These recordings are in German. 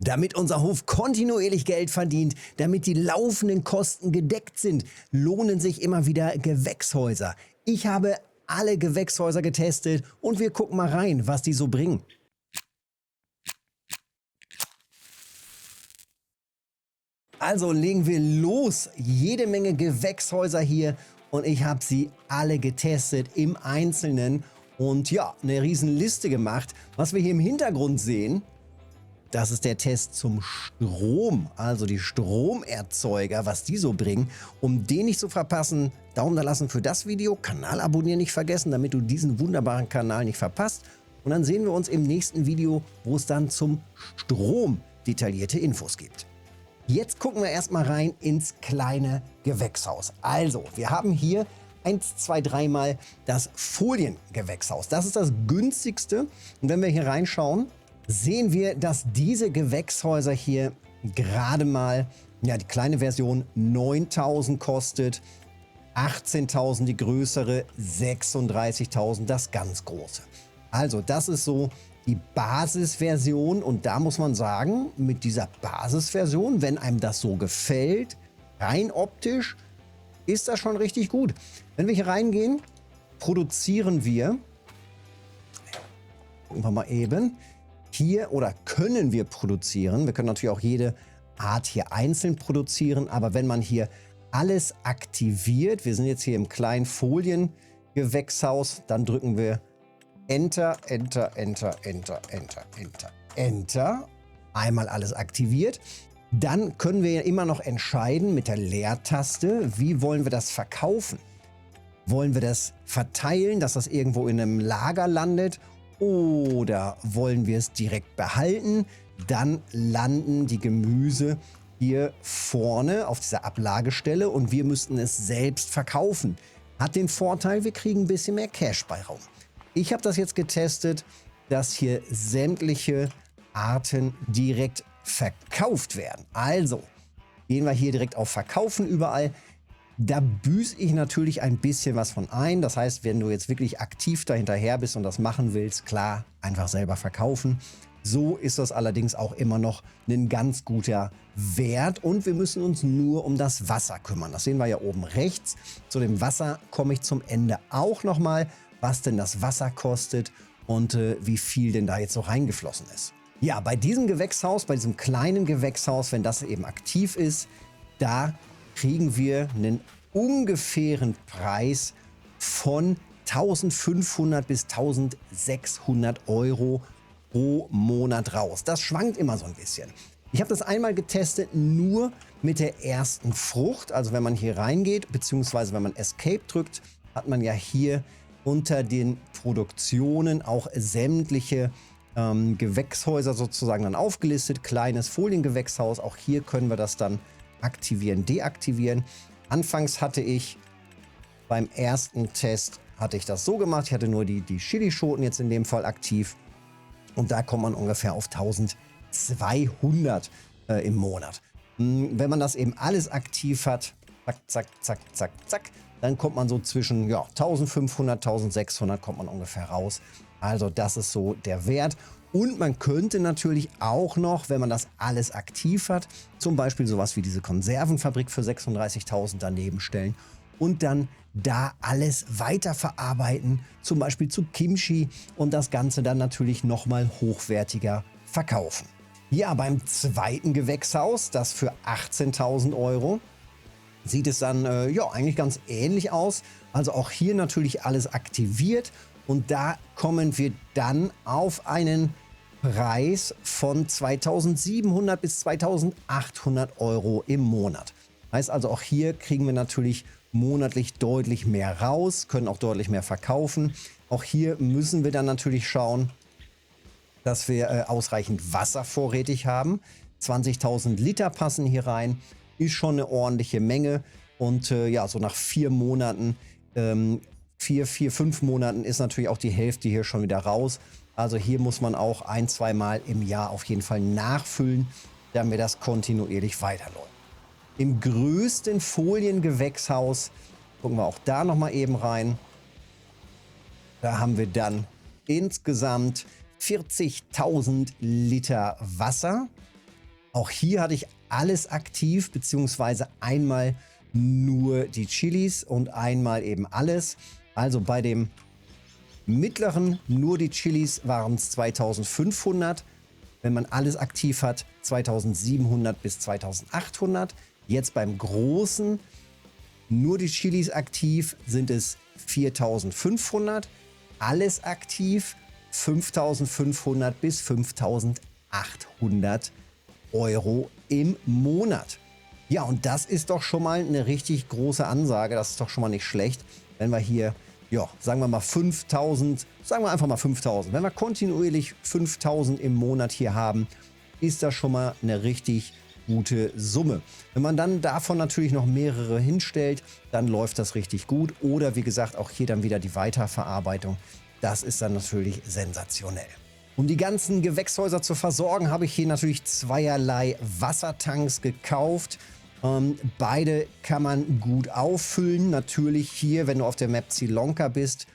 Damit unser Hof kontinuierlich Geld verdient, damit die laufenden Kosten gedeckt sind, lohnen sich immer wieder Gewächshäuser. Ich habe alle Gewächshäuser getestet und wir gucken mal rein, was die so bringen. Also legen wir los. Jede Menge Gewächshäuser hier und ich habe sie alle getestet im Einzelnen und ja, eine riesen Liste gemacht. Was wir hier im Hintergrund sehen, das ist der Test zum Strom, also die Stromerzeuger, was die so bringen. Um den nicht zu verpassen, Daumen da lassen für das Video, Kanal abonnieren nicht vergessen, damit du diesen wunderbaren Kanal nicht verpasst. Und dann sehen wir uns im nächsten Video, wo es dann zum Strom detaillierte Infos gibt. Jetzt gucken wir erstmal rein ins kleine Gewächshaus. Also, wir haben hier 1, 2, 3 Mal das Foliengewächshaus. Das ist das günstigste. Und wenn wir hier reinschauen, sehen wir, dass diese Gewächshäuser hier gerade mal, ja, die kleine Version 9.000 kostet, 18.000 die größere, 36.000 das ganz große. Also das ist so die Basisversion und da muss man sagen, mit dieser Basisversion, wenn einem das so gefällt, rein optisch, ist das schon richtig gut. Wenn wir hier reingehen, produzieren wir, gucken wir mal eben, hier oder können wir produzieren. Wir können natürlich auch jede Art hier einzeln produzieren, aber wenn man hier alles aktiviert, wir sind jetzt hier im kleinen Foliengewächshaus, dann drücken wir Enter, Enter, Enter, Enter, Enter, Enter, Enter. Einmal alles aktiviert. Dann können wir ja immer noch entscheiden mit der Leertaste, wie wollen wir das verkaufen. Wollen wir das verteilen, dass das irgendwo in einem Lager landet? Oder wollen wir es direkt behalten? Dann landen die Gemüse hier vorne auf dieser Ablagestelle und wir müssten es selbst verkaufen. Hat den Vorteil, wir kriegen ein bisschen mehr Cash bei raus. Ich habe das jetzt getestet, dass hier sämtliche Arten direkt verkauft werden. Also gehen wir hier direkt auf Verkaufen überall. Da büße ich natürlich ein bisschen was von ein. Das heißt, wenn du jetzt wirklich aktiv dahinterher bist und das machen willst, klar, einfach selber verkaufen. So ist das allerdings auch immer noch ein ganz guter Wert. Und wir müssen uns nur um das Wasser kümmern. Das sehen wir ja oben rechts. Zu dem Wasser komme ich zum Ende auch nochmal, was denn das Wasser kostet und wie viel denn da jetzt so reingeflossen ist. Ja, bei diesem Gewächshaus, bei diesem kleinen Gewächshaus, wenn das eben aktiv ist, da kriegen wir einen ungefähren Preis von 1.500 bis 1.600 Euro pro Monat raus. Das schwankt immer so ein bisschen. Ich habe das einmal getestet nur mit der ersten Frucht. Also wenn man hier reingeht, beziehungsweise wenn man Escape drückt, hat man ja hier unter den Produktionen auch sämtliche Gewächshäuser sozusagen dann aufgelistet. Kleines Foliengewächshaus, auch hier können wir das dann aktivieren, deaktivieren. Anfangs hatte ich beim ersten Test hatte ich das so gemacht. Ich hatte nur die Chilischoten jetzt in dem Fall aktiv. Und da kommt man ungefähr auf 1.200 im Monat. Wenn man das eben alles aktiv hat, zack, zack, zack, zack, zack, dann kommt man so zwischen 1.500, 1.600 kommt man ungefähr raus. Also das ist so der Wert. Und man könnte natürlich auch noch, wenn man das alles aktiv hat, zum Beispiel sowas wie diese Konservenfabrik für 36.000 daneben stellen und dann da alles weiterverarbeiten, zum Beispiel zu Kimchi und das Ganze dann natürlich nochmal hochwertiger verkaufen. Ja, beim zweiten Gewächshaus, das für 18.000 Euro, sieht es dann eigentlich ganz ähnlich aus. Also auch hier natürlich alles aktiviert. Und da kommen wir dann auf einen Preis von 2.700 bis 2.800 Euro im Monat. Heißt also, auch hier kriegen wir natürlich monatlich deutlich mehr raus, können auch deutlich mehr verkaufen. Auch hier müssen wir dann natürlich schauen, dass wir ausreichend Wasser vorrätig haben. 20.000 Liter passen hier rein, ist schon eine ordentliche Menge. Und so nach 4 Monaten 5 Monaten ist natürlich auch die Hälfte hier schon wieder raus. Also hier muss man auch 1, 2 Mal im Jahr auf jeden Fall nachfüllen, damit das kontinuierlich weiterläuft. Im größten Foliengewächshaus, gucken wir auch da nochmal eben rein, da haben wir dann insgesamt 40.000 Liter Wasser. Auch hier hatte ich alles aktiv, beziehungsweise einmal nur die Chilis und einmal eben alles. Also bei dem mittleren nur die Chilis waren es 2500. Wenn man alles aktiv hat, 2700 bis 2800. Jetzt beim großen nur die Chilis aktiv sind es 4500. Alles aktiv 5500 bis 5800 Euro im Monat. Ja, und das ist doch schon mal eine richtig große Ansage. Das ist doch schon mal nicht schlecht, wenn wir hier, ja, sagen wir mal 5000, sagen wir einfach mal 5000. Wenn wir kontinuierlich 5000 im Monat hier haben, ist das schon mal eine richtig gute Summe. Wenn man dann davon natürlich noch mehrere hinstellt, dann läuft das richtig gut. Oder wie gesagt, auch hier dann wieder die Weiterverarbeitung. Das ist dann natürlich sensationell. Um die ganzen Gewächshäuser zu versorgen, habe ich hier natürlich zweierlei Wassertanks gekauft. Beide kann man gut auffüllen. Natürlich hier, wenn du auf der Map Zielonka bist,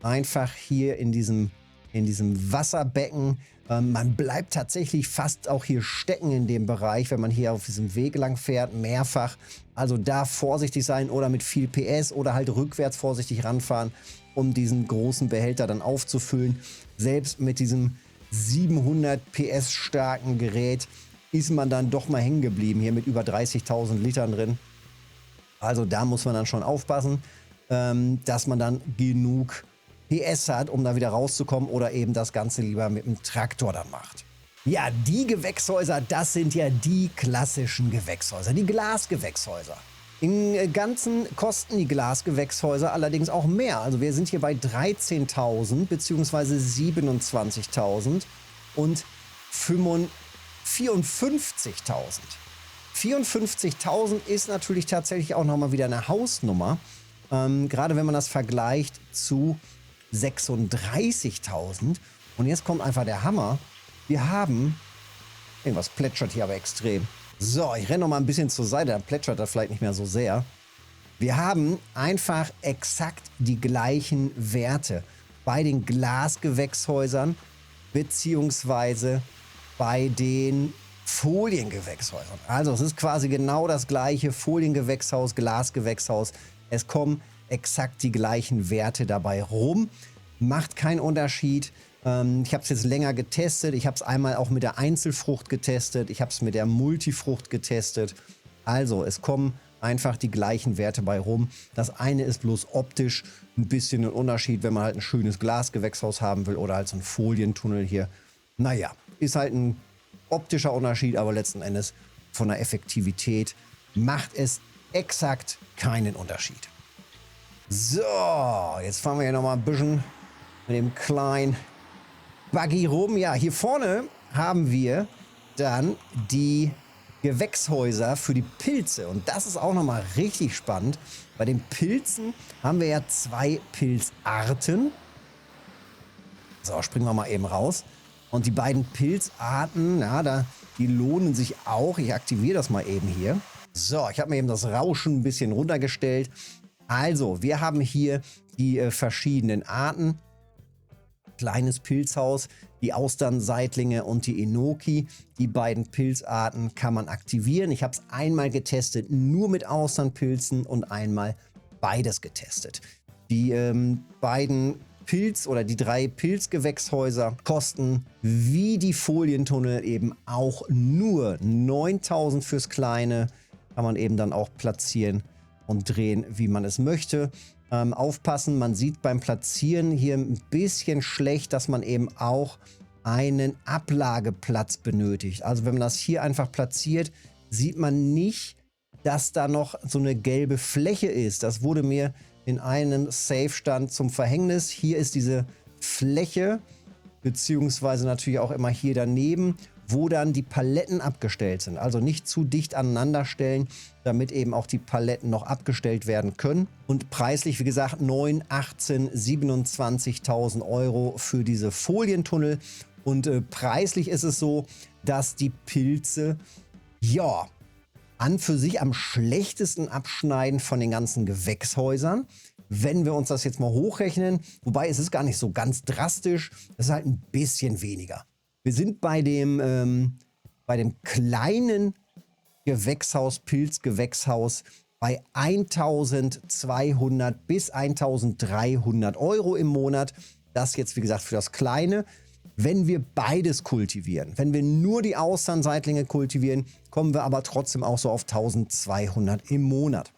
einfach hier in diesem Wasserbecken. Man bleibt tatsächlich fast auch hier stecken in dem Bereich, wenn man hier auf diesem Weg lang fährt, mehrfach. Also da vorsichtig sein oder mit viel PS oder halt rückwärts vorsichtig ranfahren, um diesen großen Behälter dann aufzufüllen. Selbst mit diesem 700 PS starken Gerät ist man dann doch mal hängen geblieben, hier mit über 30.000 Litern drin. Also da muss man dann schon aufpassen, dass man dann genug PS hat, um da wieder rauszukommen oder eben das Ganze lieber mit dem Traktor dann macht. Ja, die Gewächshäuser, das sind ja die klassischen Gewächshäuser, die Glasgewächshäuser. Im Ganzen kosten die Glasgewächshäuser allerdings auch mehr. Also wir sind hier bei 13.000 bzw. 27.000 und 54.000. 54.000 ist natürlich tatsächlich auch nochmal wieder eine Hausnummer. Gerade wenn man das vergleicht zu 36.000. Und jetzt kommt einfach der Hammer. Wir haben, irgendwas plätschert hier aber extrem. So, ich renne noch mal ein bisschen zur Seite, dann plätschert das vielleicht nicht mehr so sehr. Wir haben einfach exakt die gleichen Werte bei den Glasgewächshäusern beziehungsweise bei den Foliengewächshäusern. Also es ist quasi genau das gleiche Foliengewächshaus, Glasgewächshaus. Es kommen exakt die gleichen Werte dabei rum. Macht keinen Unterschied. Ich habe es jetzt länger getestet. Ich habe es einmal auch mit der Einzelfrucht getestet. Ich habe es mit der Multifrucht getestet. Also es kommen einfach die gleichen Werte bei rum. Das eine ist bloß optisch ein bisschen ein Unterschied, wenn man halt ein schönes Glasgewächshaus haben will oder halt so ein Folientunnel hier. Naja, ist halt ein optischer Unterschied, aber letzten Endes von der Effektivität macht es exakt keinen Unterschied. So, jetzt fahren wir hier nochmal ein bisschen mit dem kleinen Buggy rum. Ja, hier vorne haben wir dann die Gewächshäuser für die Pilze. Und das ist auch nochmal richtig spannend. Bei den Pilzen haben wir ja zwei Pilzarten. So, springen wir mal eben raus. Und die beiden Pilzarten, ja, die lohnen sich auch. Ich aktiviere das mal eben hier. So, ich habe mir eben das Rauschen ein bisschen runtergestellt. Also, wir haben hier die verschiedenen Arten. Kleines Pilzhaus, die Austernseitlinge und die Enoki. Die beiden Pilzarten kann man aktivieren. Ich habe es einmal getestet, nur mit Austernpilzen und einmal beides getestet. Die beiden oder die drei Pilzgewächshäuser kosten wie die Folientunnel eben auch nur 9.000 fürs Kleine. Kann man eben dann auch platzieren und drehen, wie man es möchte. Aufpassen, man sieht beim Platzieren hier ein bisschen schlecht, dass man eben auch einen Ablageplatz benötigt. Also wenn man das hier einfach platziert, sieht man nicht, dass da noch so eine gelbe Fläche ist. Das wurde mir in einem Safe-Stand zum Verhängnis. Hier ist diese Fläche, beziehungsweise natürlich auch immer hier daneben, wo dann die Paletten abgestellt sind. Also nicht zu dicht aneinander stellen, damit eben auch die Paletten noch abgestellt werden können. Und preislich, wie gesagt, 9, 18, 27.000 Euro für diese Folientunnel. Und preislich ist es so, dass die Pilze, ja, an für sich am schlechtesten abschneiden von den ganzen Gewächshäusern. Wenn wir uns das jetzt mal hochrechnen, wobei es ist gar nicht so ganz drastisch, es ist halt ein bisschen weniger. Wir sind bei dem bei dem kleinen Gewächshaus, Pilzgewächshaus bei 1.200 bis 1.300 Euro im Monat. Das jetzt, wie gesagt, für das Kleine. Wenn wir beides kultivieren, wenn wir nur die Austernseitlinge kultivieren, kommen wir aber trotzdem auch so auf 1.200 im Monat.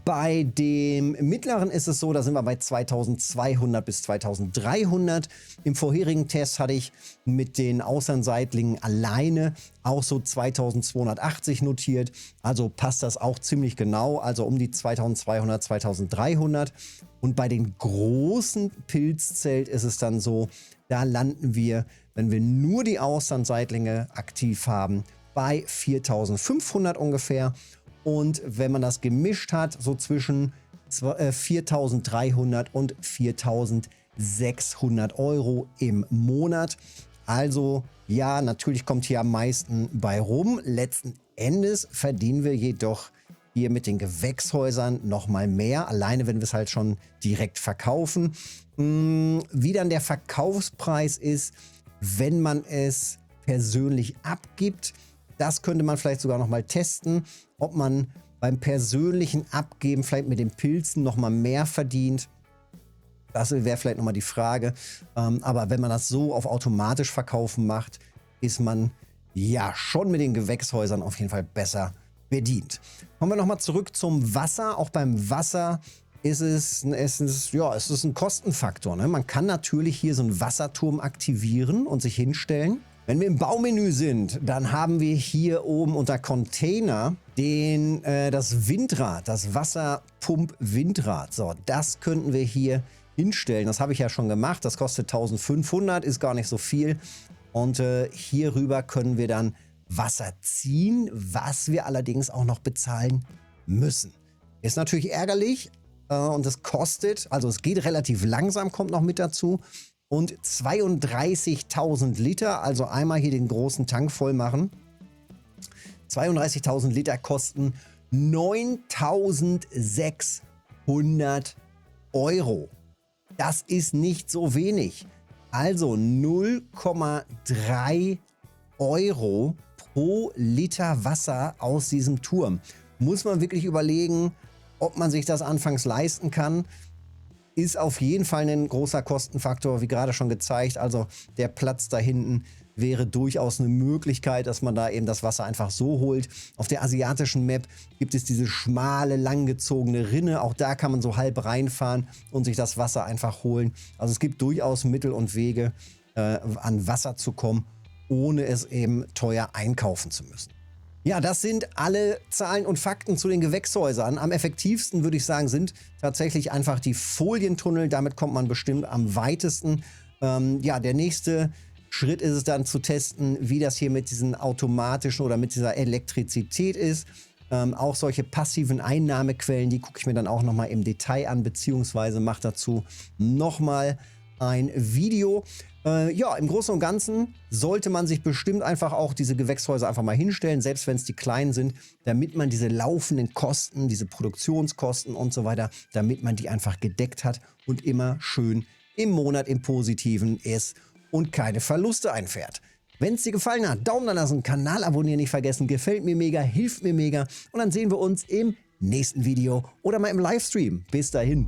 Bei dem mittleren ist es so, da sind wir bei 2.200 bis 2.300. Im vorherigen Test hatte ich mit den Austernseitling alleine auch so 2.280 notiert. Also passt das auch ziemlich genau, also um die 2.200, 2.300. Und bei den großen Pilzzelt ist es dann so, da landen wir, wenn wir nur die Austernseitlinge aktiv haben, bei 4.500 ungefähr. Und wenn man das gemischt hat, so zwischen 4.300 und 4.600 Euro im Monat. Also ja, natürlich kommt hier am meisten bei rum. Letzten Endes verdienen wir jedoch hier mit den Gewächshäusern nochmal mehr. Alleine, wenn wir es halt schon direkt verkaufen. Wie dann der Verkaufspreis ist, wenn man es persönlich abgibt. Das könnte man vielleicht sogar noch mal testen, ob man beim persönlichen Abgeben vielleicht mit den Pilzen noch mal mehr verdient. Das wäre vielleicht noch mal die Frage. Aber wenn man das so auf automatisch verkaufen macht, ist man ja schon mit den Gewächshäusern auf jeden Fall besser bedient. Kommen wir noch mal zurück zum Wasser. Auch beim Wasser ist es ein Kostenfaktor, ne? Man kann natürlich hier so einen Wasserturm aktivieren und sich hinstellen. Wenn wir im Baumenü sind, dann haben wir hier oben unter Container das Windrad, das Wasserpump-Windrad. So, das könnten wir hier hinstellen. Das habe ich ja schon gemacht. Das kostet 1.500, ist gar nicht so viel. Und hier rüber können wir dann Wasser ziehen, was wir allerdings auch noch bezahlen müssen. Ist natürlich ärgerlich und es kostet, also es geht relativ langsam, kommt noch mit dazu. Und 32.000 Liter, also einmal hier den großen Tank voll machen. 32.000 Liter kosten 9.600 Euro. Das ist nicht so wenig. Also 0,3 Euro pro Liter Wasser aus diesem Turm. Muss man wirklich überlegen, ob man sich das anfangs leisten kann. Ist auf jeden Fall ein großer Kostenfaktor, wie gerade schon gezeigt. Also der Platz da hinten wäre durchaus eine Möglichkeit, dass man da eben das Wasser einfach so holt. Auf der asiatischen Map gibt es diese schmale, langgezogene Rinne. Auch da kann man so halb reinfahren und sich das Wasser einfach holen. Also es gibt durchaus Mittel und Wege, an Wasser zu kommen, ohne es eben teuer einkaufen zu müssen. Ja, das sind alle Zahlen und Fakten zu den Gewächshäusern. Am effektivsten, würde ich sagen, sind tatsächlich einfach die Folientunnel. Damit kommt man bestimmt am weitesten. Ja, der nächste Schritt ist es dann zu testen, wie das hier mit diesen automatischen oder mit dieser Elektrizität ist. Auch solche passiven Einnahmequellen, die gucke ich mir dann auch nochmal im Detail an, beziehungsweise mache dazu nochmal ein Video. Ja, im Großen und Ganzen sollte man sich bestimmt einfach auch diese Gewächshäuser einfach mal hinstellen, selbst wenn es die kleinen sind, damit man diese laufenden Kosten, diese Produktionskosten und so weiter, damit man die einfach gedeckt hat und immer schön im Monat im Positiven ist und keine Verluste einfährt. Wenn es dir gefallen hat, Daumen da lassen, Kanal abonnieren nicht vergessen, gefällt mir mega, hilft mir mega und dann sehen wir uns im nächsten Video oder mal im Livestream. Bis dahin.